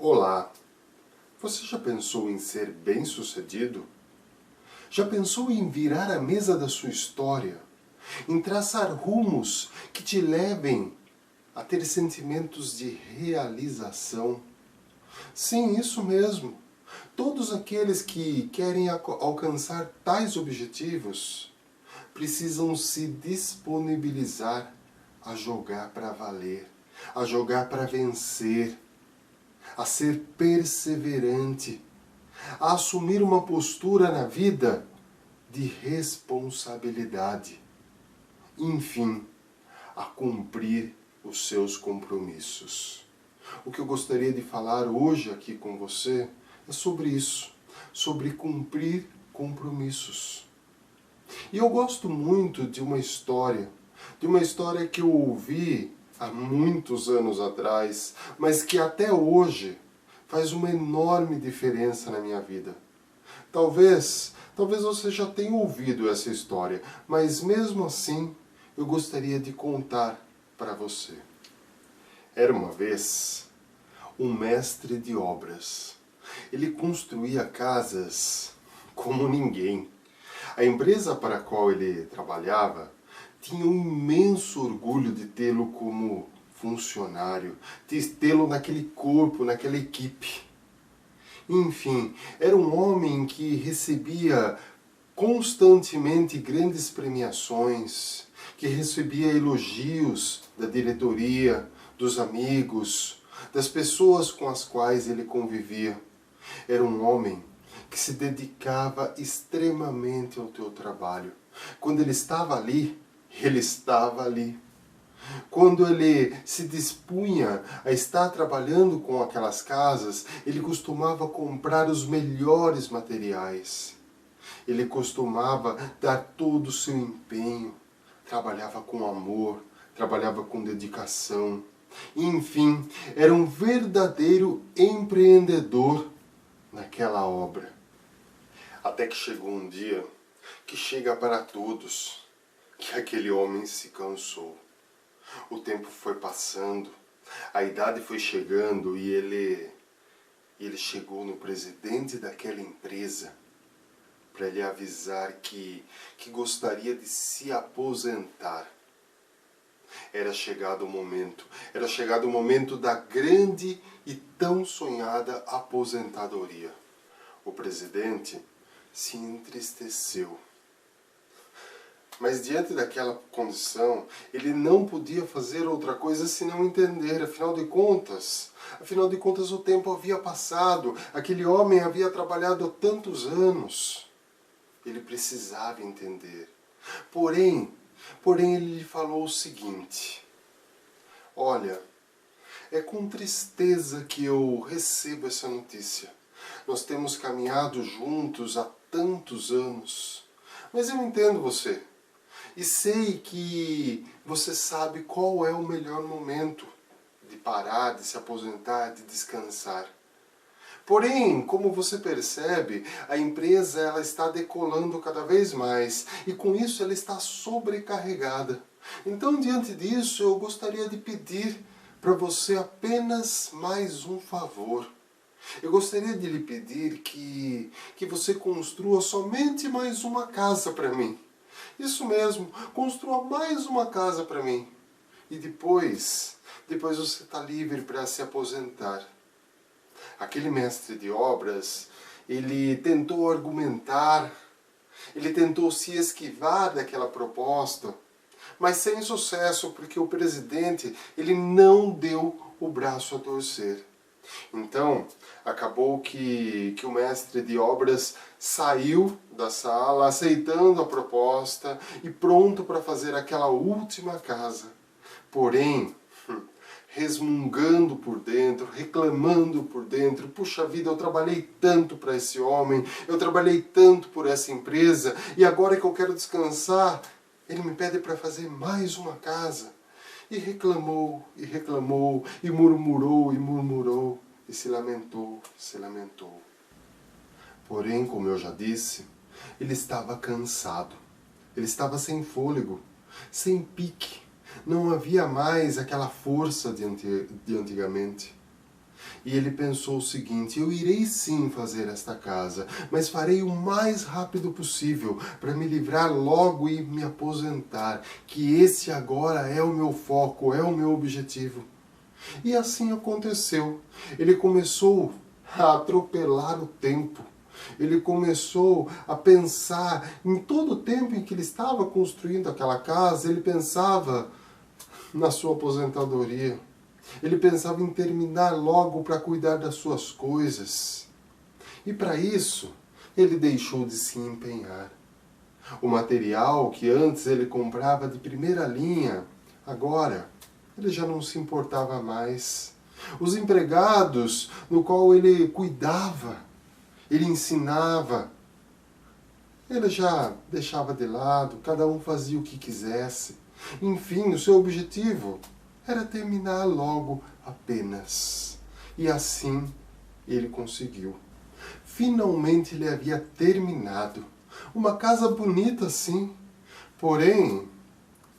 Olá! Você já pensou em ser bem-sucedido? Já pensou em virar a mesa da sua história? Em traçar rumos que te levem a ter sentimentos de realização? Sim, isso mesmo! Todos aqueles que querem alcançar tais objetivos precisam se disponibilizar a jogar para valer, a jogar para vencer, a ser perseverante, a assumir uma postura na vida de responsabilidade, enfim, a cumprir os seus compromissos. O que eu gostaria de falar hoje aqui com você é sobre isso, sobre cumprir compromissos. E eu gosto muito de uma história que eu ouvi há muitos anos atrás, mas que até hoje faz uma enorme diferença na minha vida. Talvez você já tenha ouvido essa história, mas mesmo assim eu gostaria de contar para você. Era uma vez um mestre de obras. Ele construía casas como ninguém. A empresa para a qual ele trabalhava tinha um imenso orgulho de tê-lo como funcionário, de tê-lo naquele corpo, naquela equipe. Enfim, era um homem que recebia constantemente grandes premiações, que recebia elogios da diretoria, dos amigos, das pessoas com as quais ele convivia. Era um homem que se dedicava extremamente ao teu trabalho. Quando ele estava ali, ele estava ali. Quando ele se dispunha a estar trabalhando com aquelas casas, ele costumava comprar os melhores materiais. Ele costumava dar todo o seu empenho. Trabalhava com amor, trabalhava com dedicação. Enfim, era um verdadeiro empreendedor naquela obra. Até que chegou um dia que chega para todos, que aquele homem se cansou. O tempo foi passando, a idade foi chegando e ele chegou no presidente daquela empresa para lhe avisar que gostaria de se aposentar. Era chegado o momento da grande e tão sonhada aposentadoria. O presidente se entristeceu. Mas diante daquela condição, ele não podia fazer outra coisa senão entender. Afinal de contas, o tempo havia passado. Aquele homem havia trabalhado há tantos anos. Ele precisava entender. Porém, ele lhe falou o seguinte: olha, é com tristeza que eu recebo essa notícia. Nós temos caminhado juntos há tantos anos. Mas eu entendo você. E sei que você sabe qual é o melhor momento de parar, de se aposentar, de descansar. Porém, como você percebe, a empresa ela está decolando cada vez mais e com isso ela está sobrecarregada. Então, diante disso, eu gostaria de pedir para você apenas mais um favor. Eu gostaria de lhe pedir que você construa somente mais uma casa para mim. Isso mesmo, construa mais uma casa para mim. E depois você está livre para se aposentar. Aquele mestre de obras, ele tentou argumentar, ele tentou se esquivar daquela proposta, mas sem sucesso, porque o presidente, ele não deu o braço a torcer. Então, acabou que o mestre de obras saiu da sala, aceitando a proposta e pronto para fazer aquela última casa. Porém, resmungando por dentro, reclamando por dentro, puxa vida, eu trabalhei tanto para esse homem, eu trabalhei tanto por essa empresa, e agora que eu quero descansar, ele me pede para fazer mais uma casa. E reclamou, e murmurou, e se lamentou. Porém, como eu já disse, ele estava cansado, ele estava sem fôlego, sem pique, não havia mais aquela força de antigamente. E ele pensou o seguinte: eu irei sim fazer esta casa, mas farei o mais rápido possível para me livrar logo e me aposentar, que esse agora é o meu foco, é o meu objetivo. E assim aconteceu. Ele começou a atropelar o tempo. Ele começou a pensar em todo o tempo em que ele estava construindo aquela casa, ele pensava na sua aposentadoria. Ele pensava em terminar logo para cuidar das suas coisas. E para isso, ele deixou de se empenhar. O material que antes ele comprava de primeira linha, agora ele já não se importava mais. Os empregados no qual ele cuidava, ele ensinava, ele já deixava de lado, cada um fazia o que quisesse. Enfim, o seu objetivo era terminar logo apenas. E assim ele conseguiu. Finalmente ele havia terminado. Uma casa bonita, sim, porém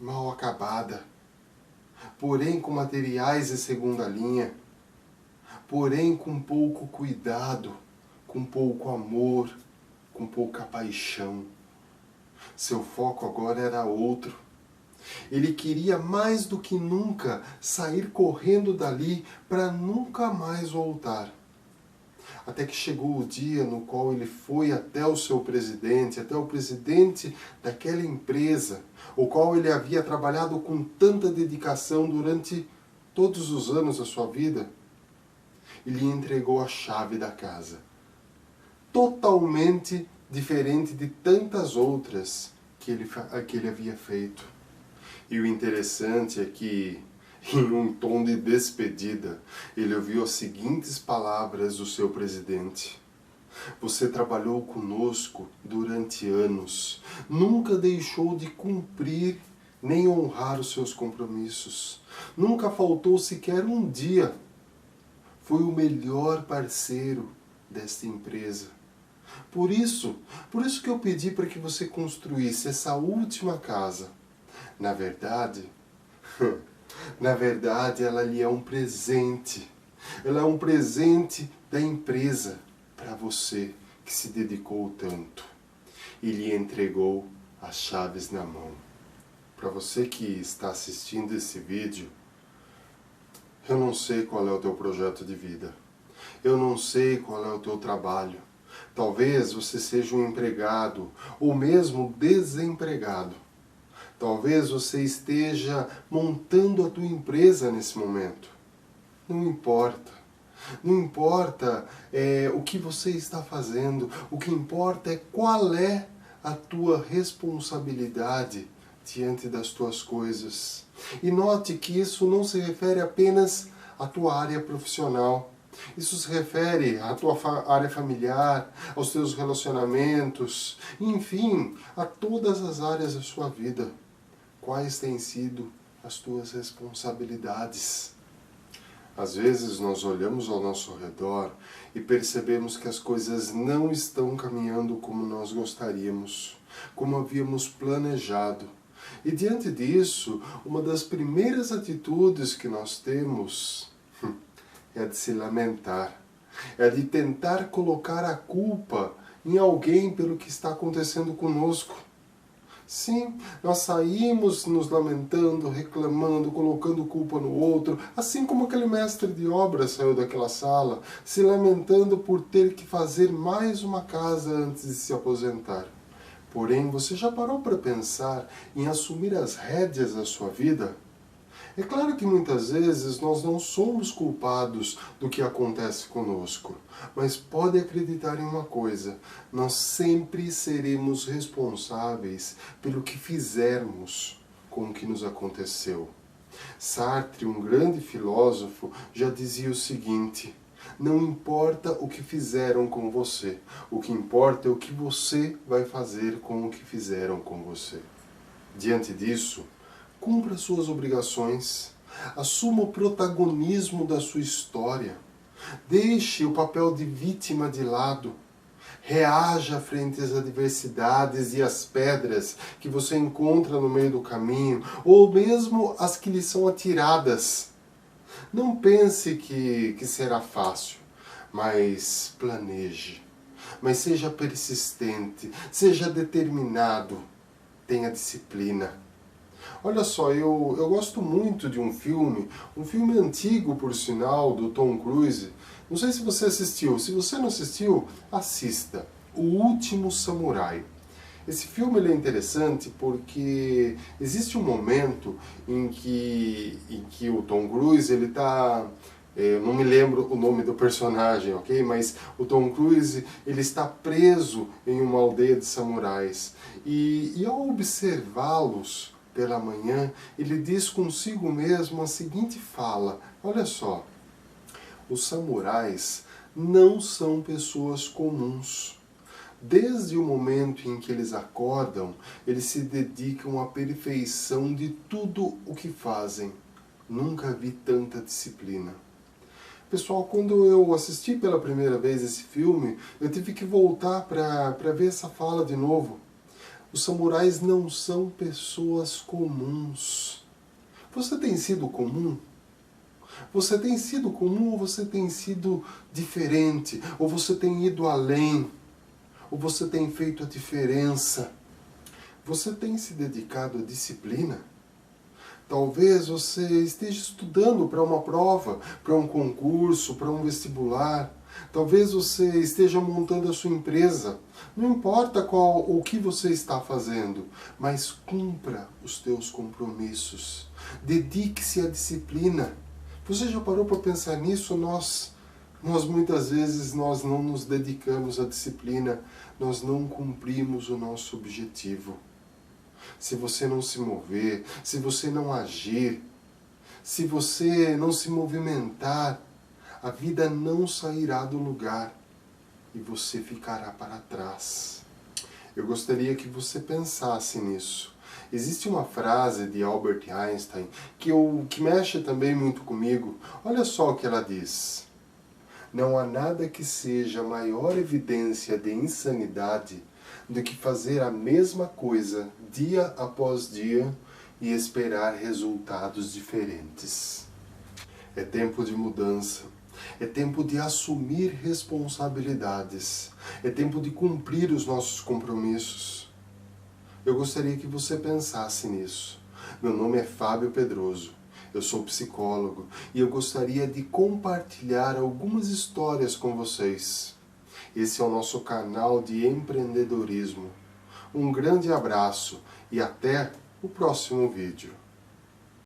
mal acabada. Porém com materiais de segunda linha. Porém com pouco cuidado, com pouco amor, com pouca paixão. Seu foco agora era outro. Ele queria mais do que nunca sair correndo dali para nunca mais voltar. Até que chegou o dia no qual ele foi até o seu presidente, até o presidente daquela empresa, o qual ele havia trabalhado com tanta dedicação durante todos os anos da sua vida, e lhe entregou a chave da casa. Totalmente diferente de tantas outras que ele havia feito. E o interessante é que, em um tom de despedida, ele ouviu as seguintes palavras do seu presidente: você trabalhou conosco durante anos, nunca deixou de cumprir nem honrar os seus compromissos, nunca faltou sequer um dia, foi o melhor parceiro desta empresa. Por isso que eu pedi para que você construísse essa última casa. Na verdade, ela lhe é um presente. Ela é um presente da empresa para você que se dedicou tanto. E lhe entregou as chaves na mão. Para você que está assistindo esse vídeo, eu não sei qual é o teu projeto de vida. Eu não sei qual é o teu trabalho. Talvez você seja um empregado ou mesmo desempregado. Talvez você esteja montando a tua empresa nesse momento. Não importa. Não importa o que você está fazendo. O que importa é qual é a tua responsabilidade diante das tuas coisas. E note que isso não se refere apenas à tua área profissional. Isso se refere à tua área familiar, aos teus relacionamentos, enfim, a todas as áreas da sua vida. Quais têm sido as tuas responsabilidades? Às vezes nós olhamos ao nosso redor e percebemos que as coisas não estão caminhando como nós gostaríamos, como havíamos planejado. E diante disso, uma das primeiras atitudes que nós temos é a de se lamentar, é a de tentar colocar a culpa em alguém pelo que está acontecendo conosco. Sim, nós saímos nos lamentando, reclamando, colocando culpa no outro, assim como aquele mestre de obras saiu daquela sala, se lamentando por ter que fazer mais uma casa antes de se aposentar. Porém, você já parou para pensar em assumir as rédeas da sua vida? É claro que muitas vezes nós não somos culpados do que acontece conosco, mas pode acreditar em uma coisa: nós sempre seremos responsáveis pelo que fizermos com o que nos aconteceu. Sartre, um grande filósofo, já dizia o seguinte: não importa o que fizeram com você, o que importa é o que você vai fazer com o que fizeram com você. Diante disso, cumpra suas obrigações, assuma o protagonismo da sua história, deixe o papel de vítima de lado, reaja frente às adversidades e às pedras que você encontra no meio do caminho, ou mesmo as que lhe são atiradas. Não pense que será fácil, mas planeje. Mas seja persistente, seja determinado, tenha disciplina. Olha só, eu gosto muito de um filme antigo, por sinal, do Tom Cruise. Não sei se você assistiu. Se você não assistiu, assista. O Último Samurai. Esse filme ele é interessante porque existe um momento em que o Tom Cruise ele está... Eu não me lembro o nome do personagem, ok? Mas o Tom Cruise ele está preso em uma aldeia de samurais. E ao observá-los pela manhã, ele diz consigo mesmo a seguinte fala: olha só, os samurais não são pessoas comuns. Desde o momento em que eles acordam, eles se dedicam à perfeição de tudo o que fazem. Nunca vi tanta disciplina. Pessoal, quando eu assisti pela primeira vez esse filme, eu tive que voltar para ver essa fala de novo. Os samurais não são pessoas comuns. Você tem sido comum? Você tem sido comum ou você tem sido diferente? Ou você tem ido além? Ou você tem feito a diferença? Você tem se dedicado à disciplina? Talvez você esteja estudando para uma prova, para um concurso, para um vestibular. Talvez você esteja montando a sua empresa. Não importa o que você está fazendo, mas cumpra os teus compromissos. Dedique-se à disciplina. Você já parou para pensar nisso? Nós muitas vezes nós não nos dedicamos à disciplina, nós não cumprimos o nosso objetivo. Se você não se mover, se você não agir, se você não se movimentar, a vida não sairá do lugar e você ficará para trás. Eu gostaria que você pensasse nisso. Existe uma frase de Albert Einstein que mexe também muito comigo. Olha só o que ela diz: não há nada que seja maior evidência de insanidade do que fazer a mesma coisa dia após dia e esperar resultados diferentes. É tempo de mudança. É tempo de assumir responsabilidades. É tempo de cumprir os nossos compromissos. Eu gostaria que você pensasse nisso. Meu nome é Fábio Pedroso. Eu sou psicólogo e eu gostaria de compartilhar algumas histórias com vocês. Esse é o nosso canal de empreendedorismo. Um grande abraço e até o próximo vídeo.